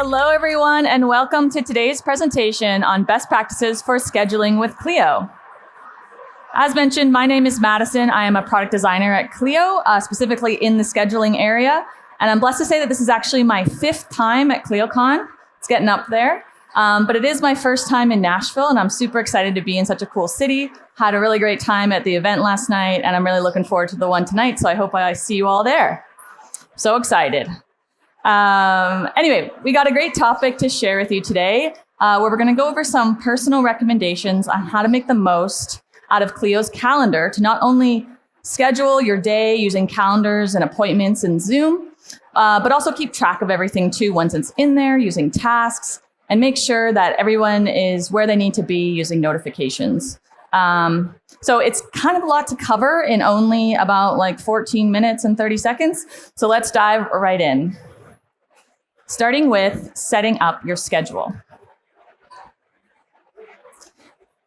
Hello, everyone, and welcome to today's presentation on best practices for scheduling with Clio. As mentioned, my name is Madison. I am a product designer at Clio, specifically in the scheduling area. And I'm blessed to say that this is actually my 5th time at ClioCon. It's getting up there. But it is my first time in Nashville, and I'm super excited to be in such a cool city. Had a really great time at the event last night, and I'm really looking forward to the one tonight, so I hope I see you all there. So excited. Anyway, we got a great topic to share with you today, where we're going to go over some personal recommendations on how to make the most out of Clio's calendar to not only schedule your day using calendars and appointments in Zoom, but also keep track of everything too once it's in there using tasks, and make sure that everyone is where they need to be using notifications. So it's kind of a lot to cover in only about 14 minutes and 30 seconds. So let's dive right in. Starting with setting up your schedule.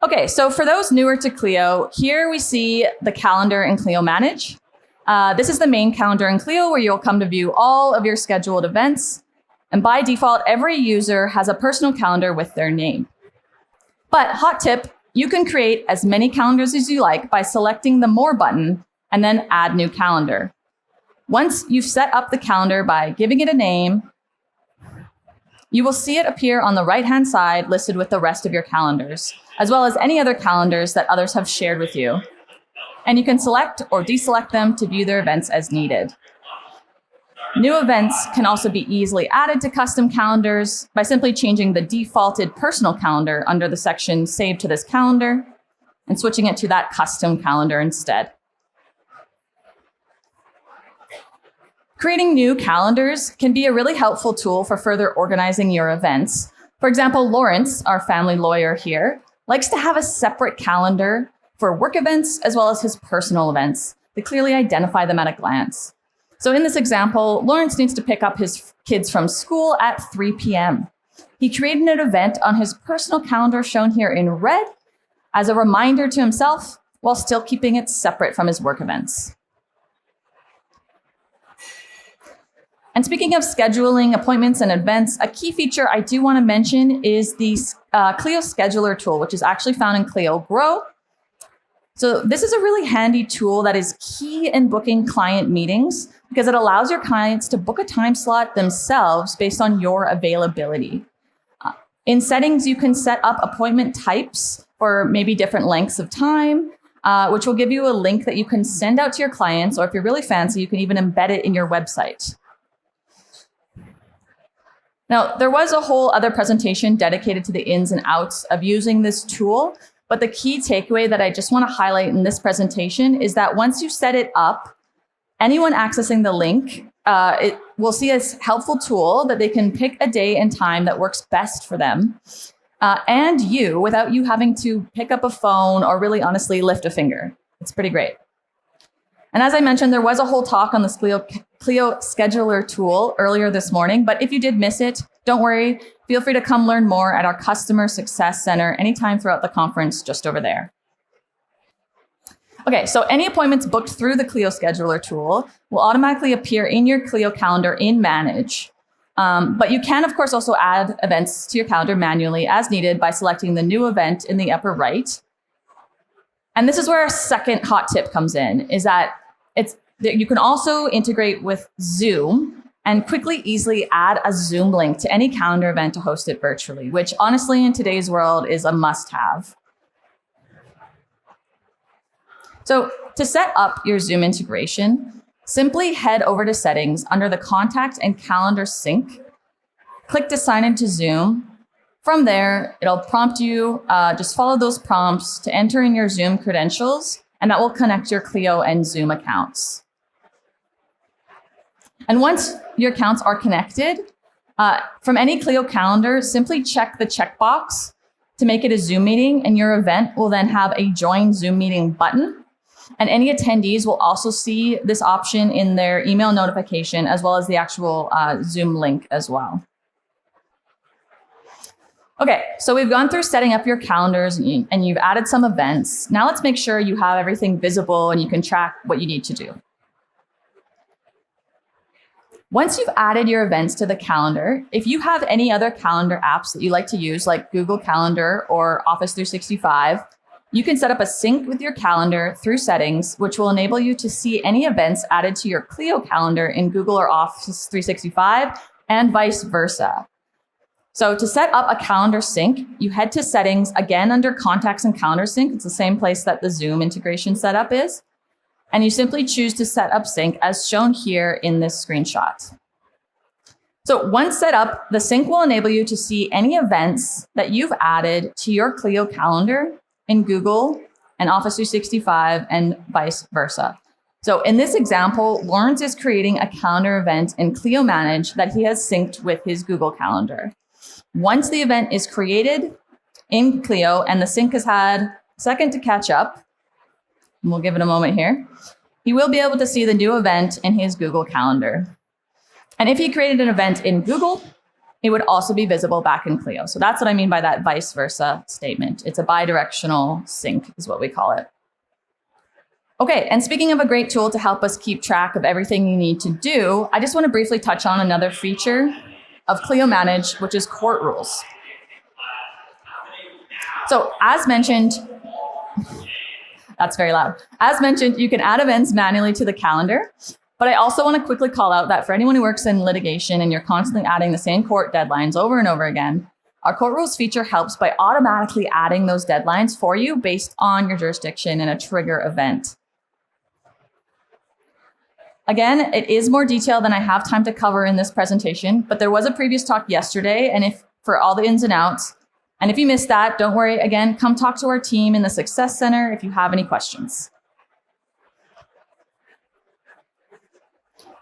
Okay, so for those newer to Clio, here we see the calendar in Clio Manage. This is the main calendar in Clio where you'll come to view all of your scheduled events. And by default, every user has a personal calendar with their name. But hot tip, you can create as many calendars as you like by selecting the More button and then Add New Calendar. Once you've set up the calendar by giving it a name, you will see it appear on the right-hand side listed with the rest of your calendars, as well as any other calendars that others have shared with you. And you can select or deselect them to view their events as needed. New events can also be easily added to custom calendars by simply changing the defaulted personal calendar under the section Save to this calendar and switching it to that custom calendar instead. Creating new calendars can be a really helpful tool for further organizing your events. For example, Lawrence, our family lawyer here, likes to have a separate calendar for work events as well as his personal events to clearly identify them at a glance. So in this example, Lawrence needs to pick up his kids from school at 3 p.m. He created an event on his personal calendar shown here in red as a reminder to himself while still keeping it separate from his work events. And speaking of scheduling appointments and events, a key feature I do want to mention is the Clio Scheduler tool, which is actually found in Clio Grow. So this is a really handy tool that is key in booking client meetings because it allows your clients to book a time slot themselves based on your availability. In settings, you can set up appointment types for maybe different lengths of time, which will give you a link that you can send out to your clients, or if you're really fancy, you can even embed it in your website. Now, there was a whole other presentation dedicated to the ins and outs of using this tool, but the key takeaway that I just want to highlight in this presentation is that once you set it up, anyone accessing the link it will see a helpful tool that they can pick a day and time that works best for them and you without you having to pick up a phone or really honestly lift a finger. It's pretty great. And as I mentioned, there was a whole talk on this Clio Scheduler tool earlier this morning, but if you did miss it, don't worry. Feel free to come learn more at our Customer Success Center anytime throughout the conference just over there. Okay, so any appointments booked through the Clio Scheduler tool will automatically appear in your Clio calendar in Manage. But you can, of course, also add events to your calendar manually as needed by selecting the new event in the upper right. And this is where our second hot tip comes in, is that you can also integrate with Zoom and quickly, easily add a Zoom link to any calendar event to host it virtually, which honestly in today's world is a must-have. So to set up your Zoom integration, simply head over to Settings under the Contact and Calendar Sync. Click to sign into Zoom. From there, it'll prompt you, just follow those prompts to enter in your Zoom credentials, and that will connect your Clio and Zoom accounts. And once your accounts are connected, from any Clio calendar, simply check the checkbox to make it a Zoom meeting, and your event will then have a Join Zoom Meeting button. And any attendees will also see this option in their email notification, as well as the actual Zoom link as well. Okay, so we've gone through setting up your calendars and you've added some events. Now let's make sure you have everything visible and you can track what you need to do. Once you've added your events to the calendar, if you have any other calendar apps that you like to use, like Google Calendar or Office 365, you can set up a sync with your calendar through settings, which will enable you to see any events added to your Clio calendar in Google or Office 365 and vice versa. So to set up a calendar sync, you head to settings, again under contacts and calendar sync. It's the same place that the Zoom integration setup is. And you simply choose to set up sync as shown here in this screenshot. So once set up, the sync will enable you to see any events that you've added to your Clio calendar in Google and Office 365 and vice versa. So in this example, Lawrence is creating a calendar event in Clio Manage that he has synced with his Google Calendar. Once the event is created in Clio and the sync has had a second to catch up, and we'll give it a moment here, he will be able to see the new event in his Google Calendar. And if he created an event in Google, it would also be visible back in Clio. So that's what I mean by that vice versa statement. It's a bidirectional sync is what we call it. Okay, and speaking of a great tool to help us keep track of everything you need to do, I just want to briefly touch on another feature of Clio Manage, which is court rules. So as mentioned, that's very loud. As mentioned, you can add events manually to the calendar, but I also want to quickly call out that for anyone who works in litigation and you're constantly adding the same court deadlines over and over again, our court rules feature helps by automatically adding those deadlines for you based on your jurisdiction and a trigger event. Again, it is more detail than I have time to cover in this presentation, but there was a previous talk yesterday, and if for all the ins and outs, and if you missed that, don't worry, again, come talk to our team in the Success Center if you have any questions.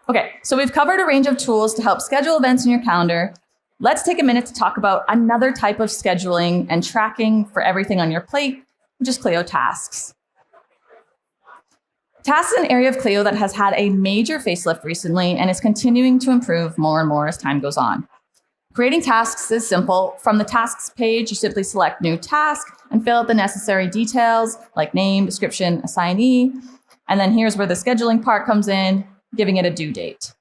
Okay, so we've covered a range of tools to help schedule events in your calendar. Let's take a minute to talk about another type of scheduling and tracking for everything on your plate, which is Clio Tasks. Tasks is an area of Clio that has had a major facelift recently and is continuing to improve more and more as time goes on. Creating tasks is simple. From the tasks page, you simply select new task and fill out the necessary details like name, description, assignee. And then here's where the scheduling part comes in, giving it a due date.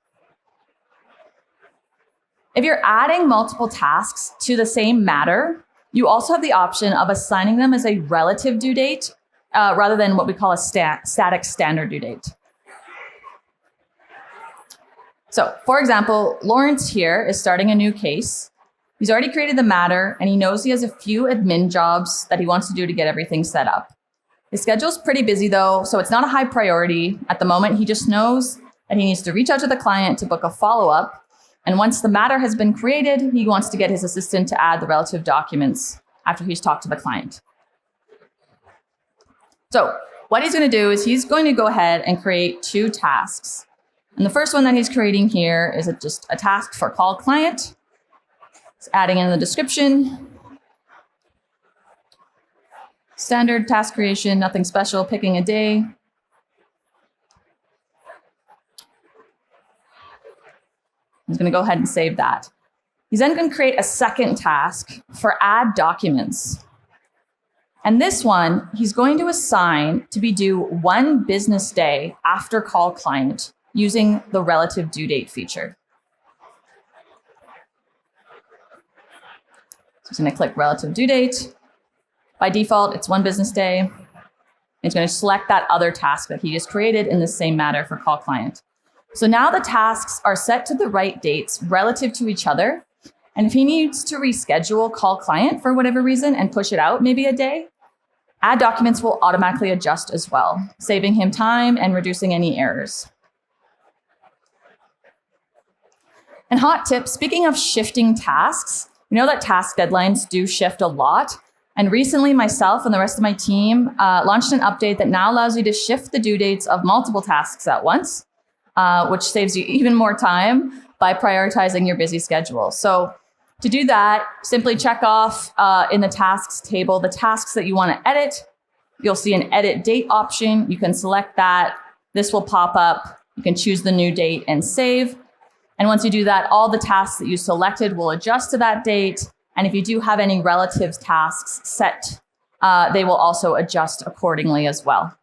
If you're adding multiple tasks to the same matter, you also have the option of assigning them as a relative due date rather than what we call a static standard due date. So, for example, Lawrence here is starting a new case. He's already created the matter, and he knows he has a few admin jobs that he wants to do to get everything set up. His schedule's pretty busy, though, so it's not a high priority. At the moment, he just knows that he needs to reach out to the client to book a follow-up. And once the matter has been created, he wants to get his assistant to add the relative documents after he's talked to the client. So what he's going to do is he's going to go ahead and create two tasks. And the first one that he's creating here is just a task for call client. It's adding in the description. Standard task creation, nothing special, picking a day. He's going to go ahead and save that. He's then going to create a second task for add documents. And this one, he's going to assign to be due 1 business day after call client using the relative due date feature. So he's going to click relative due date. By default, it's 1 business day. He's going to select that other task that he just created in the same matter for call client. So now the tasks are set to the right dates relative to each other. And if he needs to reschedule call client for whatever reason and push it out maybe a day, add documents will automatically adjust as well, saving him time and reducing any errors. And hot tip, speaking of shifting tasks, we know that task deadlines do shift a lot. And recently, myself and the rest of my team launched an update that now allows you to shift the due dates of multiple tasks at once, which saves you even more time by prioritizing your busy schedule. So to do that, simply check off in the tasks table the tasks that you want to edit. You'll see an edit date option. You can select that. This will pop up. You can choose the new date and save. And once you do that, all the tasks that you selected will adjust to that date. And if you do have any relative tasks set, they will also adjust accordingly as well.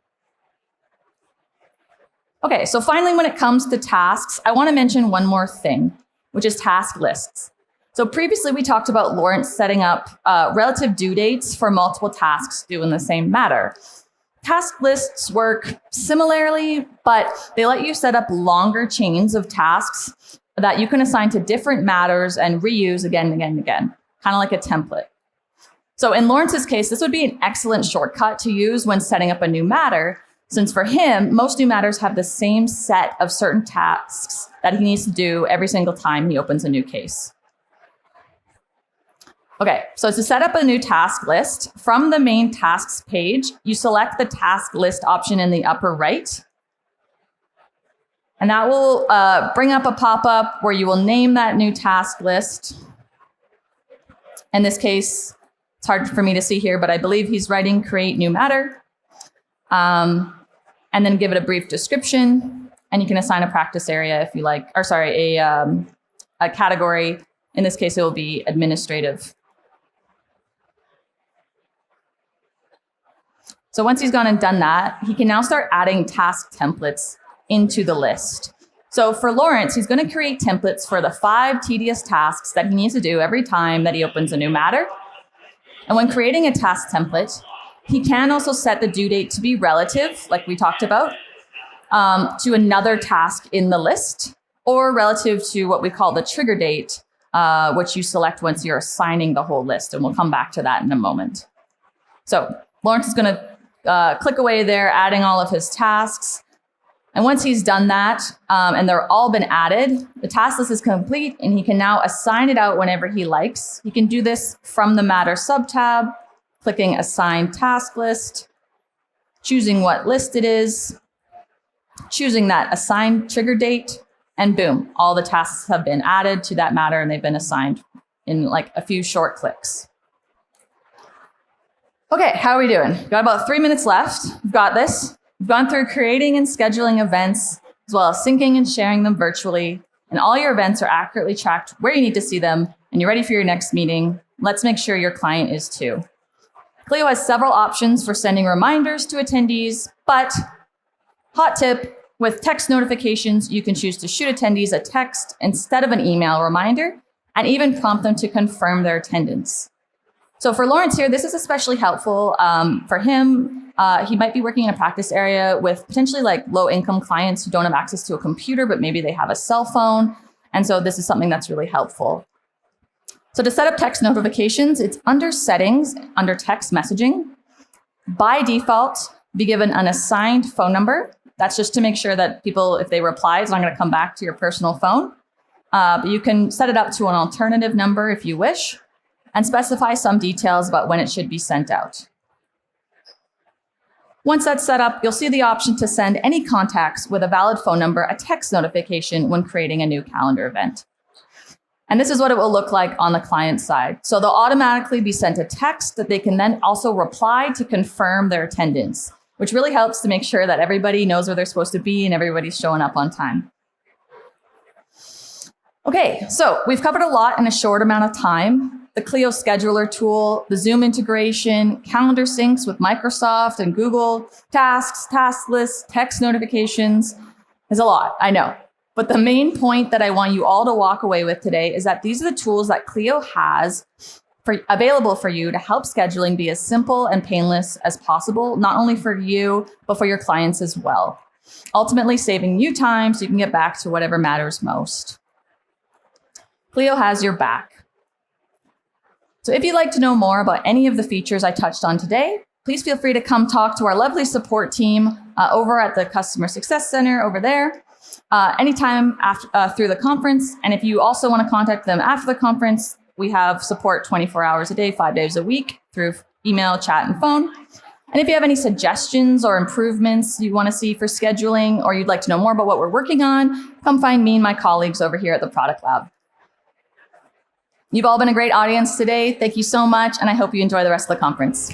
Okay, so finally, when it comes to tasks, I want to mention one more thing, which is task lists. So previously, we talked about Lawrence setting up relative due dates for multiple tasks due in the same matter. Task lists work similarly, but they let you set up longer chains of tasks that you can assign to different matters and reuse again and again and again, kind of like a template. So in Lawrence's case, this would be an excellent shortcut to use when setting up a new matter, since for him, most new matters have the same set of certain tasks that he needs to do every single time he opens a new case. Okay, so to set up a new task list, from the main tasks page, you select the task list option in the upper right. And that will bring up a pop-up where you will name that new task list. In this case, it's hard for me to see here, but I believe he's writing create new matter. And then give it a brief description. And you can assign a practice area if you like, or sorry, a category. In this case, it will be administrative. So once he's gone and done that, he can now start adding task templates into the list. So for Lawrence, he's going to create templates for the 5 tedious tasks that he needs to do every time that he opens a new matter. And when creating a task template, he can also set the due date to be relative, like we talked about, to another task in the list, or relative to what we call the trigger date, which you select once you're assigning the whole list. And we'll come back to that in a moment. So Lawrence is going to click away there, adding all of his tasks. And once he's done that, and they're all been added, the task list is complete, and he can now assign it out whenever he likes. He can do this from the Matter subtab, clicking Assign Task List, choosing what list it is, choosing that Assign Trigger Date, and boom, all the tasks have been added to that matter, and they've been assigned in like a few short clicks. Okay, how are we doing? We've got about 3 minutes left. We've got this. We've gone through creating and scheduling events, as well as syncing and sharing them virtually. And all your events are accurately tracked where you need to see them, and you're ready for your next meeting. Let's make sure your client is too. Clio has several options for sending reminders to attendees, but hot tip, with text notifications, you can choose to shoot attendees a text instead of an email reminder, and even prompt them to confirm their attendance. So for Lawrence here, this is especially helpful for him. He might be working in a practice area with potentially like low-income clients who don't have access to a computer, but maybe they have a cell phone. And so this is something that's really helpful. So to set up text notifications, it's under Settings, under Text Messaging. By default, be given an assigned phone number. That's just to make sure that people, if they reply, it's not going to come back to your personal phone. But you can set it up to an alternative number if you wish, and specify some details about when it should be sent out. Once that's set up, you'll see the option to send any contacts with a valid phone number a text notification when creating a new calendar event. And this is what it will look like on the client side. So they'll automatically be sent a text that they can then also reply to confirm their attendance, which really helps to make sure that everybody knows where they're supposed to be and everybody's showing up on time. Okay, so we've covered a lot in a short amount of time. The Clio scheduler tool, the Zoom integration, calendar syncs with Microsoft and Google, tasks, task lists, text notifications is a lot, I know. But the main point that I want you all to walk away with today is that these are the tools that Clio has available for you to help scheduling be as simple and painless as possible, not only for you, but for your clients as well. Ultimately saving you time so you can get back to whatever matters most. Clio has your back. So if you'd like to know more about any of the features I touched on today, please feel free to come talk to our lovely support team over at the Customer Success Center over there anytime through the conference. And if you also want to contact them after the conference, we have support 24 hours a day, 5 days a week through email, chat, and phone. And if you have any suggestions or improvements you want to see for scheduling, or you'd like to know more about what we're working on, come find me and my colleagues over here at the Product Lab. You've all been a great audience today. Thank you so much, and I hope you enjoy the rest of the conference.